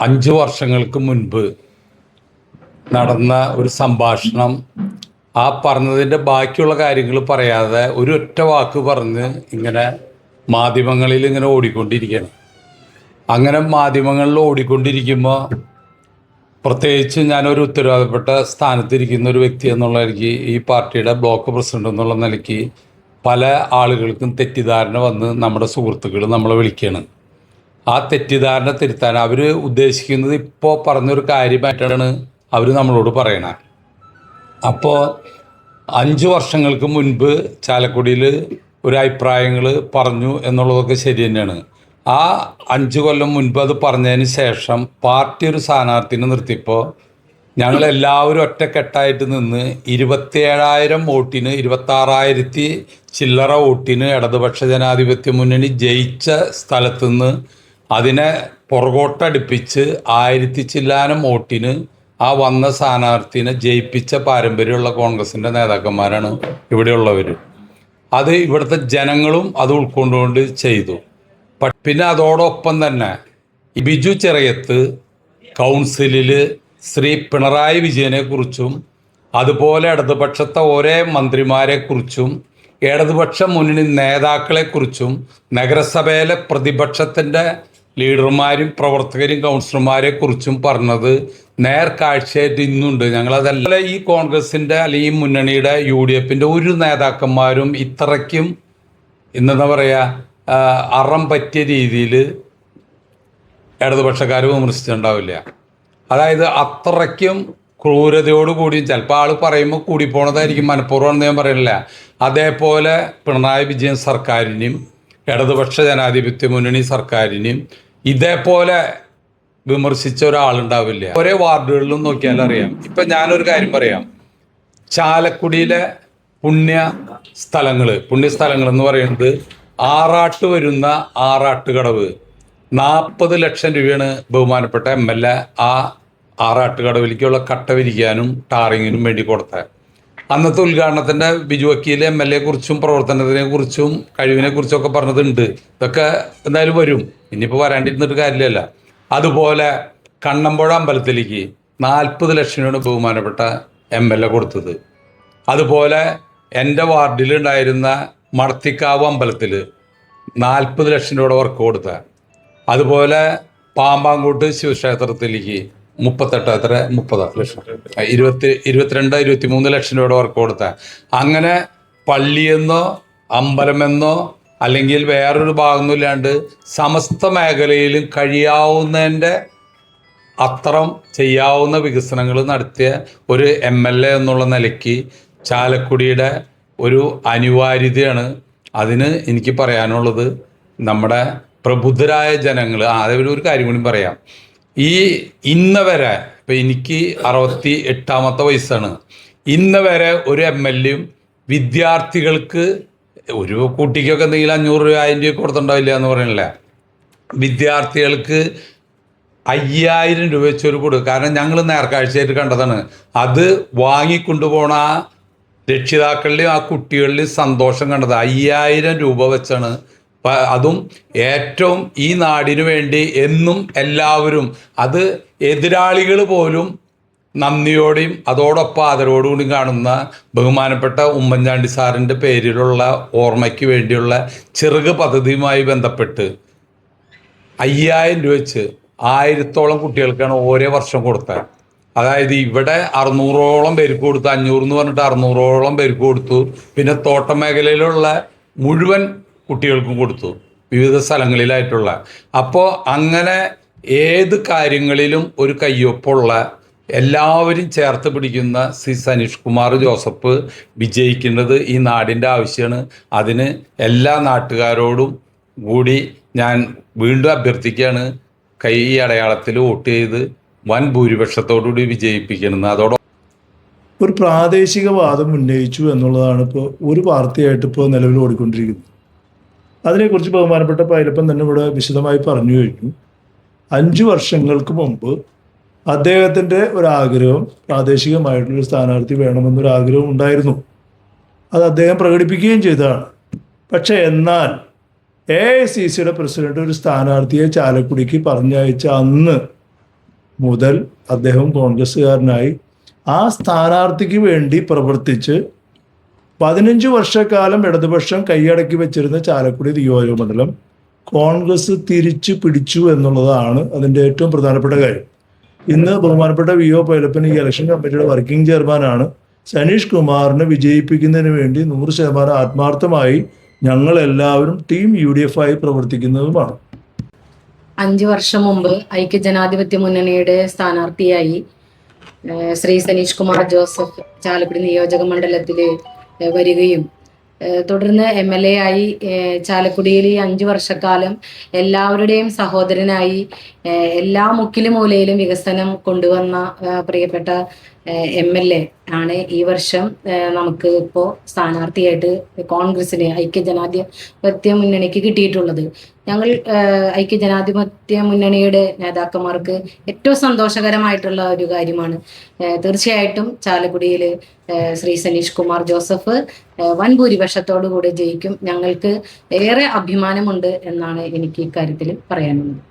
5 വർഷങ്ങൾക്ക് മുൻപ് നടന്ന ഒരു സംഭാഷണം, ആ പറഞ്ഞതിൻ്റെ ബാക്കിയുള്ള കാര്യങ്ങൾ പറയാതെ ഒരു ഒറ്റ വാക്ക് പറഞ്ഞ് ഇങ്ങനെ മാധ്യമങ്ങളിൽ ഇങ്ങനെ ഓടിക്കൊണ്ടിരിക്കുകയാണ്. അങ്ങനെ മാധ്യമങ്ങളിൽ ഓടിക്കൊണ്ടിരിക്കുമ്പോൾ, പ്രത്യേകിച്ച് ഞാനൊരു ഉത്തരവാദപ്പെട്ട സ്ഥാനത്തിരിക്കുന്ന ഒരു വ്യക്തി എന്നുള്ള നിലയ്ക്ക്, ഈ പാർട്ടിയുടെ ബ്ലോക്ക് പ്രസിഡന്റ് എന്നുള്ള നിലയ്ക്ക് പല ആളുകൾക്കും തെറ്റിദ്ധാരണ വന്ന് നമ്മുടെ സുഹൃത്തുക്കൾ നമ്മളെ വിളിക്കുകയാണ്. ആ തെറ്റിദ്ധാരണ തിരുത്താൻ അവർ ഉദ്ദേശിക്കുന്നത് ഇപ്പോൾ പറഞ്ഞൊരു കാര്യമായിട്ടാണ് അവർ നമ്മളോട് പറയണത്. അപ്പോൾ 5 വർഷങ്ങൾക്ക് മുൻപ് ചാലക്കുടിയിൽ ഒരു അഭിപ്രായങ്ങൾ പറഞ്ഞു എന്നുള്ളതൊക്കെ ശരി തന്നെയാണ്. ആ 5 കൊല്ലം മുൻപ് അത് പറഞ്ഞതിന് ശേഷം പാർട്ടി ഒരു സ്ഥാനാർത്ഥിനെ നിർത്തിയപ്പോൾ ഞങ്ങളെല്ലാവരും ഒറ്റക്കെട്ടായിട്ട് നിന്ന് 27,000 വോട്ടിന് 26,000 ചില്ലറ വോട്ടിന് ഇടതുപക്ഷ ജനാധിപത്യ മുന്നണി ജയിച്ച സ്ഥലത്തുനിന്ന് അതിനെ പുറകോട്ടടുപ്പിച്ച് 1000 ചില്ലാനം വോട്ടിന് ആ വന്ന സ്ഥാനാർത്ഥിനെ ജയിപ്പിച്ച പാരമ്പര്യമുള്ള കോൺഗ്രസിൻ്റെ നേതാക്കന്മാരാണ് ഇവിടെയുള്ളവർ. അത് ഇവിടുത്തെ ജനങ്ങളും അത് ഉൾക്കൊണ്ടുകൊണ്ട് ചെയ്തു. പിന്നെ അതോടൊപ്പം തന്നെ ബിജു ചെറിയത്ത് കൗൺസിലിൽ ശ്രീ പിണറായി വിജയനെക്കുറിച്ചും അതുപോലെ ഇടതുപക്ഷത്തെ ഓരോ മന്ത്രിമാരെക്കുറിച്ചും ഇടതുപക്ഷ മുന്നണി നേതാക്കളെക്കുറിച്ചും നഗരസഭയിലെ പ്രതിപക്ഷത്തിൻ്റെ ലീഡർമാരും പ്രവർത്തകരും കൗൺസിലർമാരെ കുറിച്ചും പറഞ്ഞത് നേർക്കാഴ്ചയായിട്ട് ഇന്നുണ്ട്. ഞങ്ങളതല്ല ഈ കോൺഗ്രസിൻ്റെ അല്ലെങ്കിൽ ഈ മുന്നണിയുടെ UDFൻ്റെ ഒരു നേതാക്കന്മാരും ഇത്രയ്ക്കും എന്താ പറയുക അറം പറ്റിയ രീതിയിൽ ഇടതുപക്ഷക്കാർ വിമർശിച്ചിട്ടുണ്ടാവില്ല. അതായത് അത്രയ്ക്കും ക്രൂരതയോടുകൂടിയും, ചിലപ്പോൾ ആൾ പറയുമ്പോൾ കൂടിപ്പോണതായിരിക്കും, മനഃപൂർവ്വമാണെന്ന് ഞാൻ പറയുന്നില്ല. അതേപോലെ പിണറായി വിജയൻ സർക്കാരിനെയും ഇടതുപക്ഷ ജനാധിപത്യ മുന്നണി സർക്കാരിനെയും ഇതേപോലെ വിമർശിച്ച ഒരാളുണ്ടാവില്ല. ഓരോ വാർഡുകളിലും നോക്കിയാൽ അറിയാം. ഇപ്പം ഞാനൊരു കാര്യം പറയാം. ചാലക്കുടിയിലെ പുണ്യസ്ഥലങ്ങൾ എന്ന് പറയുന്നത് ആറാട്ട് വരുന്ന ആറാട്ടുകടവ് 40 ലക്ഷം രൂപയാണ് ബഹുമാനപ്പെട്ട MLA ആ ആറാട്ടുകടവിലേക്കുള്ള കട്ട വിരിക്കാനും ടാറിങ്ങിനും വേണ്ടി കൊടുത്തത്. അന്നത്തെ ഉദ്ഘാടനത്തിൻ്റെ ബിജു വക്കീൽ MLA കുറിച്ചും പ്രവർത്തനത്തിനെ കുറിച്ചും കഴിവിനെ കുറിച്ചൊക്കെ പറഞ്ഞതുണ്ട്. ഇതൊക്കെ എന്തായാലും വരും, ഇനിയിപ്പോൾ വരാണ്ടിരുന്നിട്ട് കാര്യമില്ല. അതുപോലെ കണ്ണമ്പുഴ അമ്പലത്തിലേക്ക് 40 ലക്ഷം രൂപയാണ് ബഹുമാനപ്പെട്ട MLA കൊടുത്തത്. അതുപോലെ എൻ്റെ വാർഡിലുണ്ടായിരുന്ന മടത്തിക്കാവ് അമ്പലത്തിൽ 40 ലക്ഷം രൂപയുടെ വർക്ക് കൊടുത്ത. അതുപോലെ പാമ്പാങ്കോട്ട് ശിവക്ഷേത്രത്തിലേക്ക് 30 ലക്ഷം 23 ലക്ഷം രൂപയുടെ വർക്ക് കൊടുത്ത. അങ്ങനെ പള്ളിയെന്നോ അമ്പലമെന്നോ അല്ലെങ്കിൽ വേറൊരു ഭാഗമൊന്നുമില്ലാണ്ട് സമസ്ത മേഖലയിലും കഴിയാവുന്നതിൻ്റെ അത്രം ചെയ്യാവുന്ന വികസനങ്ങൾ നടത്തിയ ഒരു MLA എന്നുള്ള നിലയ്ക്ക് ചാലക്കുടിയുടെ ഒരു അനിവാര്യതയാണ്. അതിന് എനിക്ക് പറയാനുള്ളത്, നമ്മുടെ പ്രബുദ്ധരായ ജനങ്ങൾ, അതേപോലെ ഒരു കാര്യം കൂടി പറയാം. ഇന്ന് വരെ, ഇപ്പം എനിക്ക് 68ാമത്തെ വയസ്സാണ്, ഇന്ന് വരെ ഒരു MLAയും വിദ്യാർത്ഥികൾക്ക്, ഒരു കുട്ടിക്കൊക്കെ എന്തെങ്കിലും 500 രൂപ 1000 രൂപ കൊടുത്തിട്ടുണ്ടാവില്ല എന്ന് പറയണില്ല, വിദ്യാർത്ഥികൾക്ക് 5000 രൂപ വെച്ചൊരു കൊടുക്കും. കാരണം ഞങ്ങൾ നേർക്കാഴ്ചയായിട്ട് കണ്ടതാണ്. അത് വാങ്ങിക്കൊണ്ടുപോണ ആ രക്ഷിതാക്കളുടെയും ആ കുട്ടികളുടെയും സന്തോഷം കണ്ടത് 5000 രൂപ വെച്ചാണ്. അതും ഏറ്റവും ഈ നാടിനു വേണ്ടി എന്നും എല്ലാവരും, അത് എതിരാളികൾ പോലും നന്ദിയോടെയും അതോടൊപ്പം ആദരവോടുകൂടിയും കാണുന്ന ബഹുമാനപ്പെട്ട ഉമ്മൻചാണ്ടി സാറിൻ്റെ പേരിലുള്ള ഓർമ്മയ്ക്ക് വേണ്ടിയുള്ള ചെറുക പദ്ധതിയുമായി ബന്ധപ്പെട്ട് 5000 രൂപ വെച്ച് 1000-ഓളം കുട്ടികൾക്കാണ് ഓരോ വർഷം കൊടുത്തത്. അതായത് ഇവിടെ 600-ഓളം പേർക്ക് കൊടുത്തു, 500 എന്ന് പറഞ്ഞിട്ട് 600-ഓളം പേർക്ക് കൊടുത്തു. പിന്നെ തോട്ടം മേഖലയിലുള്ള മുഴുവൻ കുട്ടികൾക്കും കൊടുത്തു, വിവിധ സ്ഥലങ്ങളിലായിട്ടുള്ള. അപ്പോൾ അങ്ങനെ ഏത് കാര്യങ്ങളിലും ഒരു കയ്യൊപ്പുള്ള, എല്ലാവരും ചേർത്ത് പിടിക്കുന്ന സനീഷ് കുമാർ ജോസഫ് വിജയിക്കേണ്ടത് ഈ നാടിൻ്റെ ആവശ്യമാണ്. അതിന് എല്ലാ നാട്ടുകാരോടും കൂടി ഞാൻ വീണ്ടും അഭ്യർത്ഥിക്കുകയാണ്, കൈ അടയാളത്തിൽ വോട്ട് ചെയ്ത് വൻ ഭൂരിപക്ഷത്തോടുകൂടി വിജയിപ്പിക്കണമെന്ന്. ഒരു പ്രാദേശിക വാദം ഉന്നയിച്ചു എന്നുള്ളതാണ് ഇപ്പോൾ ഒരു പാർട്ടിയായിട്ട് ഇപ്പോൾ നിലവിൽ ഓടിക്കൊണ്ടിരിക്കുന്നത്. അതിനെക്കുറിച്ച് ബഹുമാനപ്പെട്ട പൈലപ്പൻ തന്നെ ഇവിടെ വിശദമായി പറഞ്ഞു കഴിഞ്ഞു. 5 വർഷങ്ങൾക്ക് മുമ്പ് അദ്ദേഹത്തിൻ്റെ ഒരാഗ്രഹം, പ്രാദേശികമായിട്ടുള്ളൊരു സ്ഥാനാർത്ഥി വേണമെന്നൊരാഗ്രഹം ഉണ്ടായിരുന്നു. അത് അദ്ദേഹം പ്രകടിപ്പിക്കുകയും ചെയ്തതാണ്. പക്ഷേ എന്നാൽ AICCയുടെ പ്രസിഡന്റ് ഒരു സ്ഥാനാർത്ഥിയെ ചാലക്കുടിക്ക് പറഞ്ഞയച്ച അന്ന് മുതൽ അദ്ദേഹം കോൺഗ്രസ്സുകാരനായി ആ സ്ഥാനാർത്ഥിക്ക് വേണ്ടി പ്രവർത്തിച്ച് 15 വർഷക്കാലം ഇടതുപക്ഷം കൈയടക്കി വെച്ചിരുന്ന ചാലക്കുടി നിയോജക മണ്ഡലം കോൺഗ്രസ് തിരിച്ചു പിടിച്ചു എന്നുള്ളതാണ് അതിൻ്റെ ഏറ്റവും പ്രധാനപ്പെട്ട കാര്യം. ഇന്ന് ബഹുമാനപ്പെട്ട വി.ഒ. പൈലപ്പൻ ഈ ഇലക്ഷൻ കമ്മിറ്റിയുടെ വർക്കിംഗ് ചെയർമാനാണ്. സനീഷ് കുമാറിനെ വിജയിപ്പിക്കുന്നതിന് വേണ്ടി 100% ആത്മാർത്ഥമായി ഞങ്ങളെല്ലാവരും ടീം UDF ആയി പ്രവർത്തിക്കുന്നതുമാണ്. 5 വർഷം മുമ്പ് ഐക്യജനാധിപത്യ മുന്നണിയുടെ സ്ഥാനാർത്ഥിയായി ശ്രീ സനീഷ് കുമാർ ജോസഫ് ചാലക്കുടി നിയോജക മണ്ഡലത്തിൽ വരികയും തുടർന്ന് MLA ആയി ചാലക്കുടിയിൽ 5 വർഷക്കാലം എല്ലാവരുടെയും സഹോദരനായി എല്ലാ മുക്കിലും മൂലയിലും വികസനം കൊണ്ടുവന്ന പ്രിയപ്പെട്ട MLA ആണ് ഈ വർഷം നമുക്ക് ഇപ്പോൾ സ്ഥാനാർത്ഥിയായിട്ട് കോൺഗ്രസിന് ഐക്യജനാധിപത്യ മുന്നണിക്ക് കിട്ടിയിട്ടുള്ളത്. ഞങ്ങൾ ഐക്യജനാധിപത്യ മുന്നണിയുടെ നേതാക്കന്മാർക്ക് ഏറ്റവും സന്തോഷകരമായിട്ടുള്ള ഒരു കാര്യമാണ്. തീർച്ചയായിട്ടും ചാലക്കുടിയിൽ ശ്രീ സനീഷ് കുമാർ ജോസഫ് വൻ ഭൂരിപക്ഷത്തോടു കൂടി ജയിക്കും. ഞങ്ങൾക്ക് ഏറെ അഭിമാനമുണ്ട് എന്നാണ് എനിക്ക് ഇക്കാര്യത്തിൽ പറയാനുള്ളത്.